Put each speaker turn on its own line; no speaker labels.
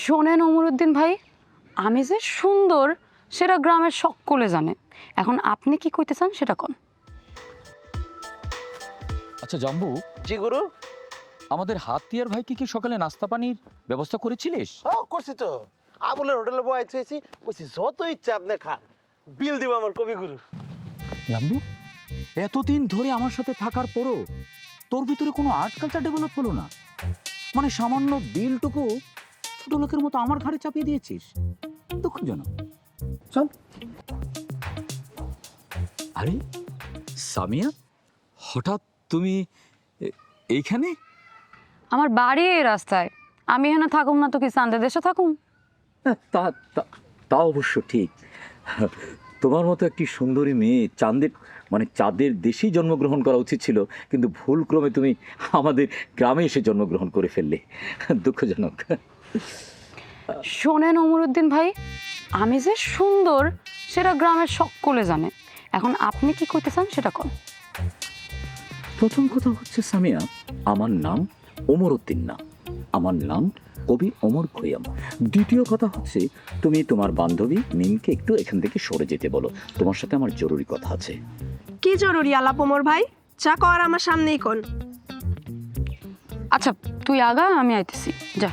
শোনেন ওমরউদ্দিন ভাই, আমি যে সুন্দর সেটা গ্রামের সকলে জানে। এখন আপনি কি কইতে চান সেটা কোন।
আচ্ছা জাম্বু,
জি গুরু।
আমাদের হাতিয়ার ভাইকে কি সকালে নাস্তা পানির ব্যবস্থা করেছিলিস?
করছি তো। আবুলের হোটেলে বয় চেয়েছি, বলছি যত ইচ্ছা আপনি খান, বিল দিব আমার কবি গুরু।
জাম্বু, এতদিন ধরে আমার সাথে থাকার পরও তোর ভিতরে কোনো আর্ট কালচার ডেভেলপ হলো না। মানে সামান্য বিলটুকু ছোট লোকের মতো আমার ঘাড়ে চাপিয়ে দিয়েছিস, দুঃখজনক। চল। আরে সামিয়া, হঠাৎ তুমি এইখানে?
আমার বাড়ি এই রাস্তায়, আমি এখানে থাকুম না তো কি চাঁদের দেশে থাকুম?
তা তা তা অবশ্য ঠিক। তোমার মতো একটি সুন্দরী মেয়ে চাঁদের দেশেই জন্মগ্রহণ করা উচিত ছিল, কিন্তু ভুলক্রমে তুমি আমাদের গ্রামে এসে জন্মগ্রহণ করে ফেললে, দুঃখজনক।
শোনেন ওমরউদ্দিন ভাই, আমি যে সুন্দর সেটা গ্রামের সকলে জানে। এখন আপনি কি কইতে চান সেটা কোন।
প্রথম কথা হচ্ছে সামিয়া, আমার নাম ওমরউদ্দিন না, আমার নাম কবি ওমর খৈয়াম। দ্বিতীয় কথা হচ্ছে, তুমি তোমার বান্ধবী মিমকে একটু এখান থেকে সরে যেতে বলো, তোমার সাথে আমার জরুরি কথা আছে।
কি জরুরি আলাপ ওমর ভাই? যা কর আমার সামনেই কোন।
আচ্ছা তুই আগা, আমি আইতেছি, যা।